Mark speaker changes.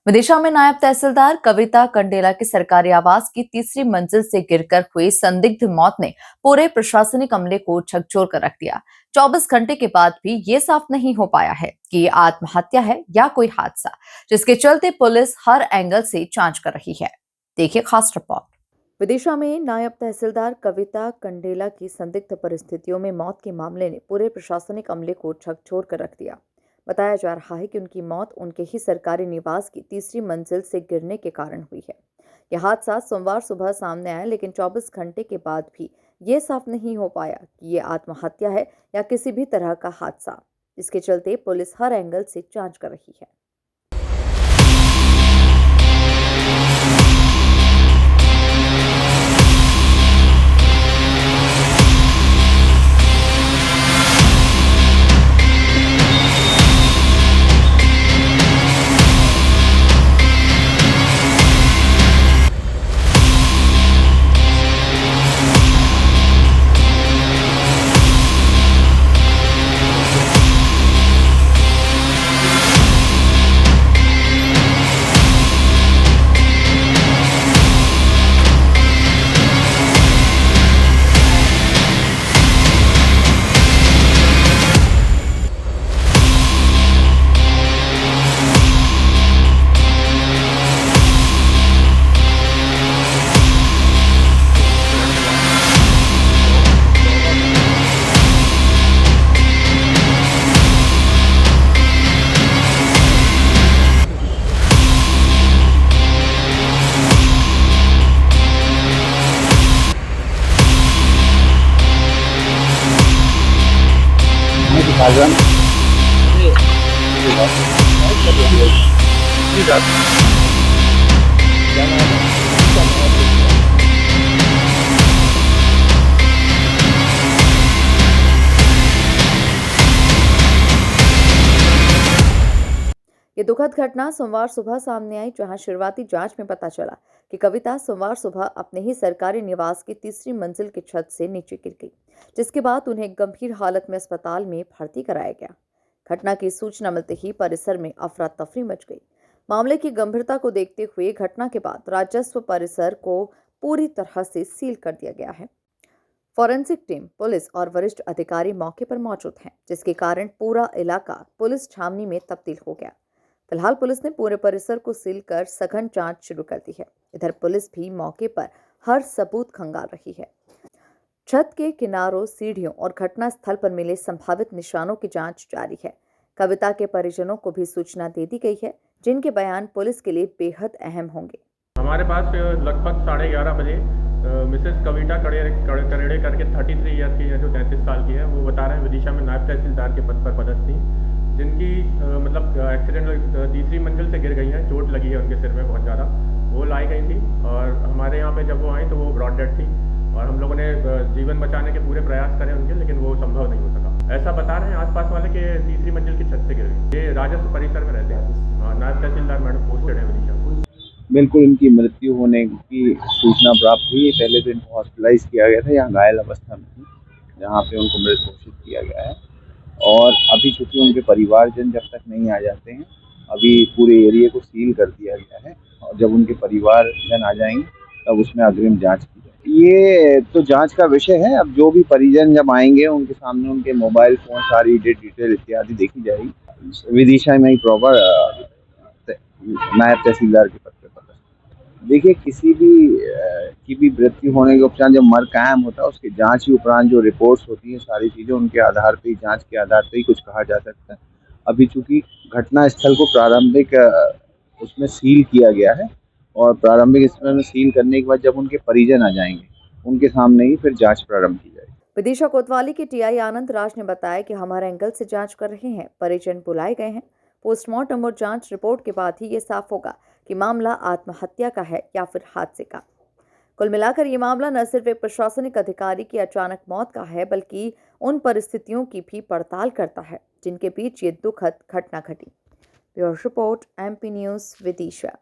Speaker 1: विदिशा में नायब तहसीलदार कविता कंडेला के सरकारी आवास की तीसरी मंजिल से गिरकर हुई संदिग्ध मौत ने पूरे प्रशासनिक अमले को झकझोर कर रख दिया। 24 घंटे के बाद भी ये साफ नहीं हो पाया है कि ये आत्महत्या है या कोई हादसा, जिसके चलते पुलिस हर एंगल से जांच कर रही है। देखिए खास रिपोर्ट। विदिशा में नायब तहसीलदार कविता कंडेला की संदिग्ध परिस्थितियों में मौत के मामले ने पूरे प्रशासनिक अमले को झकझोर कर रख दिया। बताया जा रहा है कि उनकी मौत उनके ही सरकारी निवास की तीसरी मंजिल से गिरने के कारण हुई है। यह हादसा सोमवार सुबह सामने आया, लेकिन 24 घंटे के बाद भी ये साफ नहीं हो पाया कि ये आत्महत्या है या किसी भी तरह का हादसा, जिसके चलते पुलिस हर एंगल से जांच कर रही है।
Speaker 2: साजन
Speaker 1: ये दुखद घटना सोमवार सुबह सामने आई, जहां शुरुआती जांच में पता चला कि कविता सोमवार सुबह अपने ही सरकारी निवास की तीसरी मंजिल की छत से नीचे गिर गई, जिसके बाद उन्हें गंभीर हालत में अस्पताल में भर्ती कराया गया। घटना की सूचना मिलते ही परिसर में अफरा तफरी मच गई। मामले की गंभीरता को देखते हुए घटना के बाद राजस्व परिसर को पूरी तरह से सील कर दिया गया है। फॉरेंसिक टीम, पुलिस और वरिष्ठ अधिकारी मौके पर मौजूद हैं, जिसके कारण पूरा इलाका पुलिस छावनी में तब्दील हो गया। फिलहाल पुलिस ने पूरे परिसर को सील कर सघन जांच शुरू कर दी है। इधर पुलिस भी मौके पर हर सबूत खंगाल रही है। छत के किनारों, सीढ़ियों और घटना स्थल पर मिले संभावित निशानों की जांच जारी है। कविता के परिजनों को भी सूचना दे दी गई है, जिनके बयान पुलिस के लिए बेहद अहम होंगे।
Speaker 3: हमारे पास लगभग 11:30 बजे मिसेस कविता करेड़े करके 33 ईयर की है, जो 33 साल की है। वो बता रहे हैं विदिशा में नायब तहसीलदार के पद पर पदस्थ थी, जिनकी मतलब एक्सीडेंट तीसरी मंजिल से गिर गई हैं। चोट लगी है उनके सिर में बहुत ज़्यादा। वो लाई गई थी और हमारे यहाँ पे जब वो आई तो वो ब्रॉड डेड थी और हम लोगों ने जीवन बचाने के पूरे प्रयास करे उनके, लेकिन वो संभव नहीं हो सका। ऐसा बता रहे हैं आसपास वाले कि तीसरी मंजिल की छत से गिर गई। ये राजस्व परिसर में रहते हैं। नायब तहसीलदार मैडम पोस्टेड है विदिशा।
Speaker 2: बिल्कुल इनकी मृत्यु होने की सूचना प्राप्त हुई। पहले तो इनको हॉस्पिटलाइज किया गया था, यहाँ घायल अवस्था में थी, जहाँ पे उनको मृत घोषित किया गया है। और अभी चूंकि उनके परिवारजन जब तक नहीं आ जाते हैं, अभी पूरे एरिया को सील कर दिया गया है और जब उनके परिवारजन आ जाएंगे तब उसमें अग्रिम जांच की जाएगी। ये तो जांच का विषय है। अब जो भी परिजन जब आएंगे उनके सामने उनके मोबाइल फोन, सारी डिटेल इत्यादि देखी जाएगी। विदिशा में ही प्रॉपर नायब तहसीलदार के पद पे पता। देखिए, किसी भी की भी मृत्यु होने के उपरांत जब मर कायम होता है, उसकी जांच के उपरांत जो रिपोर्ट्स होती हैं, सारी चीज़ें उनके आधार पे ही, जांच के आधार पे ही कुछ कहा जा सकता है। अभी चूंकि घटना स्थल को प्रारंभिक उसमें सील किया गया है और प्रारंभिक स्थल में सील करने के बाद जब उनके परिजन आ जाएंगे, उनके सामने ही फिर जाँच प्रारंभ की जाएगी।
Speaker 1: विदिशा कोतवाली के टीआई आनंद राज ने बताया कि हम हर एंगल से जांच कर रहे हैं, परिजन बुलाए गए हैं। पोस्टमार्टम और जांच रिपोर्ट के बाद ही ये साफ होगा कि मामला आत्महत्या का है या फिर हादसे का। कुल मिलाकर ये मामला न सिर्फ एक प्रशासनिक अधिकारी की अचानक मौत का है, बल्कि उन परिस्थितियों की भी पड़ताल करता है जिनके बीच ये दुखद घटना घटी। Bureau report, MP news, Vidisha.